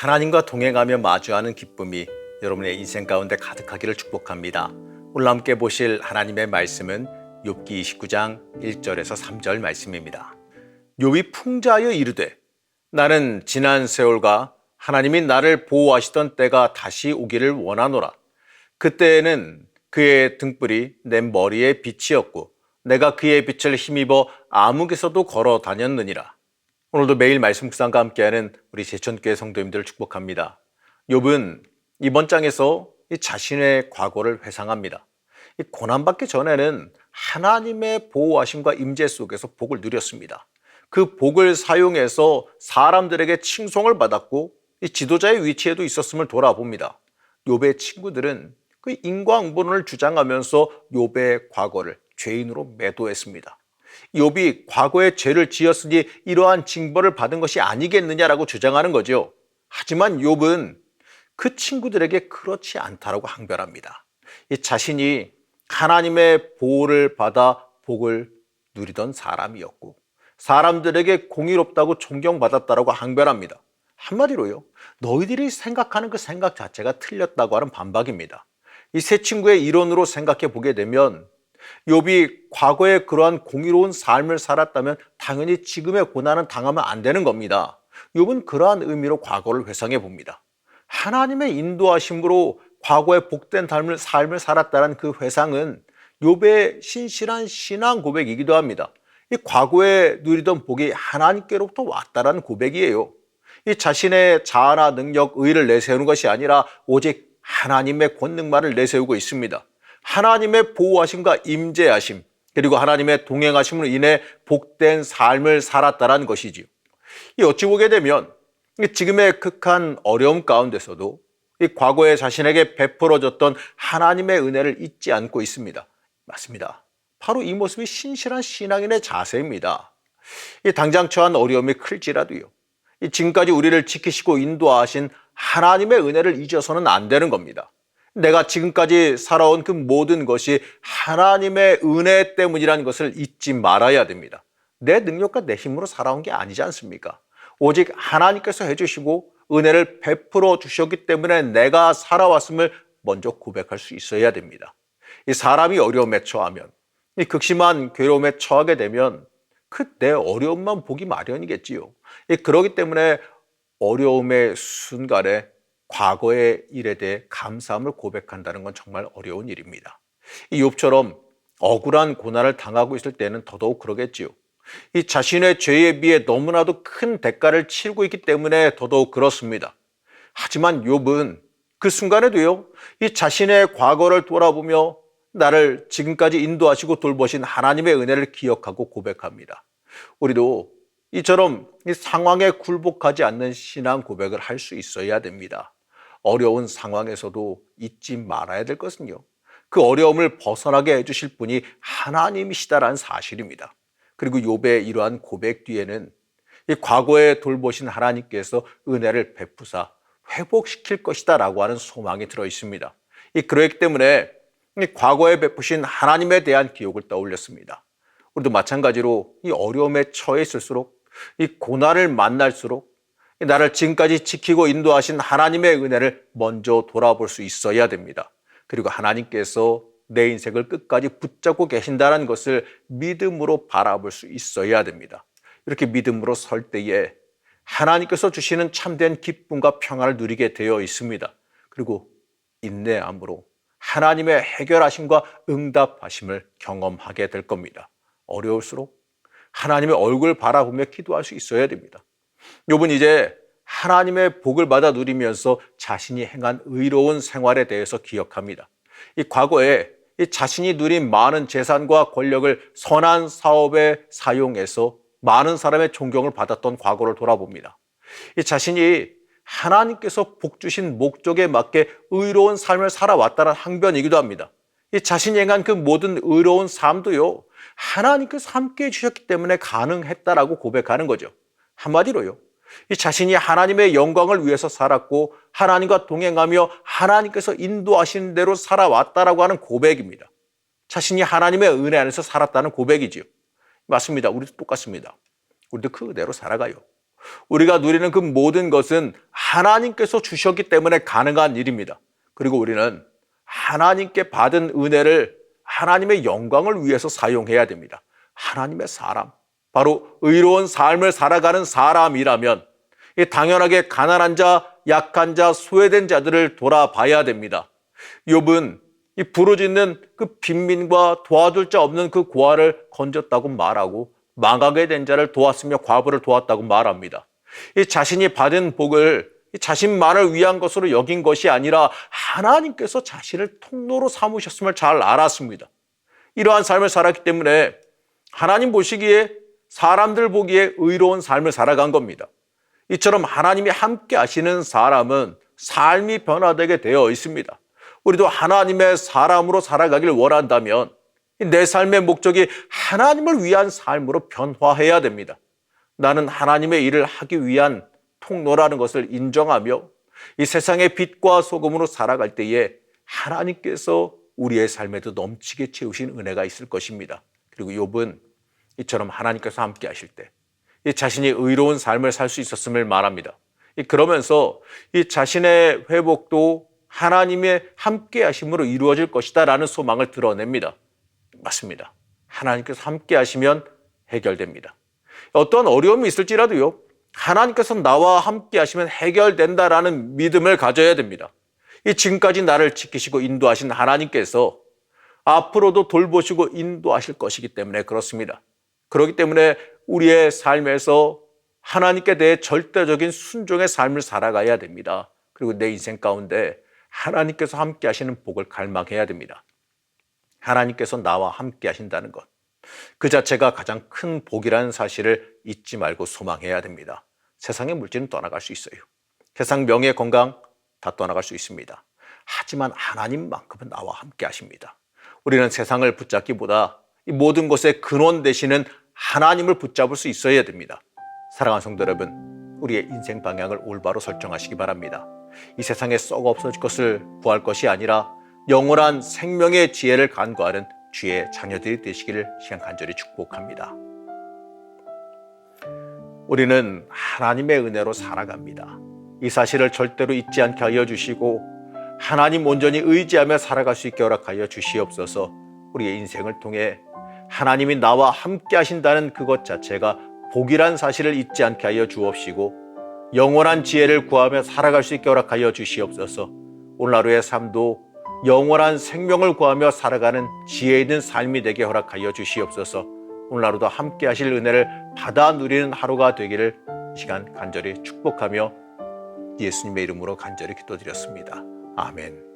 하나님과 동행하며 마주하는 기쁨이 여러분의 인생 가운데 가득하기를 축복합니다. 오늘 함께 보실 하나님의 말씀은 욥기 29장 1절에서 3절 말씀입니다. 욥이 풍자하여 이르되 나는 지난 세월과 하나님이 나를 보호하시던 때가 다시 오기를 원하노라. 그때에는 그의 등불이 내 머리에 빛이었고 내가 그의 빛을 힘입어 암흑에서도 걸어 다녔느니라. 오늘도 매일 말씀 묵상과 함께하는 우리 제천교회 성도님들을 축복합니다. 욥은 이번 장에서 자신의 과거를 회상합니다. 고난받기 전에는 하나님의 보호하심과 임재 속에서 복을 누렸습니다. 그 복을 사용해서 사람들에게 칭송을 받았고 지도자의 위치에도 있었음을 돌아봅니다. 욥의 친구들은 그 인과응보론을 주장하면서 욥의 과거를 죄인으로 매도했습니다. 욥이 과거에 죄를 지었으니 이러한 징벌을 받은 것이 아니겠느냐라고 주장하는 거죠. 하지만 욥은 그 친구들에게 그렇지 않다라고 항변합니다. 자신이 하나님의 보호를 받아 복을 누리던 사람이었고 사람들에게 공의롭다고 존경받았다라고 항변합니다. 한마디로요, 너희들이 생각하는 그 생각 자체가 틀렸다고 하는 반박입니다. 이 세 친구의 이론으로 생각해 보게 되면 욥이 과거에 그러한 공의로운 삶을 살았다면 당연히 지금의 고난은 당하면 안 되는 겁니다. 욥은 그러한 의미로 과거를 회상해 봅니다. 하나님의 인도하심으로 과거에 복된 삶을 살았다는 그 회상은 욥의 신실한 신앙 고백이기도 합니다. 이 과거에 누리던 복이 하나님께로부터 왔다라는 고백이에요. 이 자신의 자아나 능력, 의를 내세우는 것이 아니라 오직 하나님의 권능만을 내세우고 있습니다. 하나님의 보호하심과 임재하심, 그리고 하나님의 동행하심으로 인해 복된 삶을 살았다는 것이지요. 어찌 보게 되면 지금의 극한 어려움 가운데서도 이 과거에 자신에게 베풀어졌던 하나님의 은혜를 잊지 않고 있습니다. 맞습니다. 바로 이 모습이 신실한 신앙인의 자세입니다. 당장 처한 어려움이 클지라도요, 지금까지 우리를 지키시고 인도하신 하나님의 은혜를 잊어서는 안 되는 겁니다. 내가 지금까지 살아온 그 모든 것이 하나님의 은혜 때문이라는 것을 잊지 말아야 됩니다. 내 능력과 내 힘으로 살아온 게 아니지 않습니까? 오직 하나님께서 해주시고 은혜를 베풀어 주셨기 때문에 내가 살아왔음을 먼저 고백할 수 있어야 됩니다. 이 사람이 어려움에 처하면, 이 극심한 괴로움에 처하게 되면 그 내 어려움만 보기 마련이겠지요. 그렇기 때문에 어려움의 순간에 과거의 일에 대해 감사함을 고백한다는 건 정말 어려운 일입니다. 이 욥처럼 억울한 고난을 당하고 있을 때는 더더욱 그러겠지요. 이 자신의 죄에 비해 너무나도 큰 대가를 치르고 있기 때문에 더더욱 그렇습니다. 하지만 욥은 그 순간에도요, 이 자신의 과거를 돌아보며 나를 지금까지 인도하시고 돌보신 하나님의 은혜를 기억하고 고백합니다. 우리도 이처럼 이 상황에 굴복하지 않는 신앙 고백을 할 수 있어야 됩니다. 어려운 상황에서도 잊지 말아야 될 것은요, 그 어려움을 벗어나게 해주실 분이 하나님이시다라는 사실입니다. 그리고 욥의 이러한 고백 뒤에는 이 과거에 돌보신 하나님께서 은혜를 베푸사 회복시킬 것이다 라고 하는 소망이 들어 있습니다. 그렇기 때문에 이 과거에 베푸신 하나님에 대한 기억을 떠올렸습니다. 우리도 마찬가지로 이 어려움에 처해 있을수록, 이 고난을 만날수록 나를 지금까지 지키고 인도하신 하나님의 은혜를 먼저 돌아볼 수 있어야 됩니다. 그리고 하나님께서 내 인생을 끝까지 붙잡고 계신다는 것을 믿음으로 바라볼 수 있어야 됩니다. 이렇게 믿음으로 설 때에 하나님께서 주시는 참된 기쁨과 평안을 누리게 되어 있습니다. 그리고 인내함으로 하나님의 해결하심과 응답하심을 경험하게 될 겁니다. 어려울수록 하나님의 얼굴 바라보며 기도할 수 있어야 됩니다. 욥은 이제 하나님의 복을 받아 누리면서 자신이 행한 의로운 생활에 대해서 기억합니다. 이 과거에 이 자신이 누린 많은 재산과 권력을 선한 사업에 사용해서 많은 사람의 존경을 받았던 과거를 돌아봅니다. 이 자신이 하나님께서 복 주신 목적에 맞게 의로운 삶을 살아왔다는 항변이기도 합니다. 이 자신이 행한 그 모든 의로운 삶도요, 하나님께서 함께해 주셨기 때문에 가능했다라고 고백하는 거죠. 한마디로요, 이 자신이 하나님의 영광을 위해서 살았고 하나님과 동행하며 하나님께서 인도하신 대로 살아왔다라고 하는 고백입니다. 자신이 하나님의 은혜 안에서 살았다는 고백이지요. 맞습니다. 우리도 똑같습니다. 우리도 그대로 살아가요. 우리가 누리는 그 모든 것은 하나님께서 주셨기 때문에 가능한 일입니다. 그리고 우리는 하나님께 받은 은혜를 하나님의 영광을 위해서 사용해야 됩니다. 하나님의 사람, 바로 의로운 삶을 살아가는 사람이라면 당연하게 가난한 자, 약한 자, 소외된 자들을 돌아봐야 됩니다. 욥은 이 부르짖는 그 빈민과 도와줄 자 없는 그 고아를 건졌다고 말하고 망하게 된 자를 도왔으며 과부를 도왔다고 말합니다. 이 자신이 받은 복을 자신만을 위한 것으로 여긴 것이 아니라 하나님께서 자신을 통로로 삼으셨음을 잘 알았습니다. 이러한 삶을 살았기 때문에 하나님 보시기에, 사람들 보기에 의로운 삶을 살아간 겁니다. 이처럼 하나님이 함께 하시는 사람은 삶이 변화되게 되어 있습니다. 우리도 하나님의 사람으로 살아가길 원한다면 내 삶의 목적이 하나님을 위한 삶으로 변화해야 됩니다. 나는 하나님의 일을 하기 위한 통로라는 것을 인정하며 이 세상의 빛과 소금으로 살아갈 때에 하나님께서 우리의 삶에도 넘치게 채우신 은혜가 있을 것입니다. 그리고 욥은 이처럼 하나님께서 함께 하실 때 자신이 의로운 삶을 살 수 있었음을 말합니다. 그러면서 이 자신의 회복도 하나님의 함께 하심으로 이루어질 것이다 라는 소망을 드러냅니다. 맞습니다. 하나님께서 함께 하시면 해결됩니다. 어떤 어려움이 있을지라도요, 하나님께서 나와 함께 하시면 해결된다라는 믿음을 가져야 됩니다. 지금까지 나를 지키시고 인도하신 하나님께서 앞으로도 돌보시고 인도하실 것이기 때문에 그렇습니다. 그렇기 때문에 우리의 삶에서 하나님께 대해 절대적인 순종의 삶을 살아가야 됩니다. 그리고 내 인생 가운데 하나님께서 함께 하시는 복을 갈망해야 됩니다. 하나님께서 나와 함께 하신다는 것, 그 자체가 가장 큰 복이라는 사실을 잊지 말고 소망해야 됩니다. 세상의 물질은 떠나갈 수 있어요. 세상 명예, 건강 다 떠나갈 수 있습니다. 하지만 하나님만큼은 나와 함께 하십니다. 우리는 세상을 붙잡기보다 이 모든 것의 근원 되시는 하나님을 붙잡을 수 있어야 됩니다. 사랑하는 성도 여러분, 우리의 인생 방향을 올바로 설정하시기 바랍니다. 이 세상에 썩어 없어질 것을 구할 것이 아니라 영원한 생명의 지혜를 간구하는 주의 자녀들이 되시기를 시간 간절히 축복합니다. 우리는 하나님의 은혜로 살아갑니다. 이 사실을 절대로 잊지 않게 하여 주시고 하나님 온전히 의지하며 살아갈 수 있게 허락하여 주시옵소서. 우리의 인생을 통해 하나님이 나와 함께 하신다는 그것 자체가 복이란 사실을 잊지 않게 하여 주옵시고 영원한 지혜를 구하며 살아갈 수 있게 허락하여 주시옵소서. 오늘 하루의 삶도 영원한 생명을 구하며 살아가는 지혜 있는 삶이 되게 허락하여 주시옵소서. 오늘 하루도 함께 하실 은혜를 받아 누리는 하루가 되기를 이 시간 간절히 축복하며 예수님의 이름으로 간절히 기도드렸습니다. 아멘.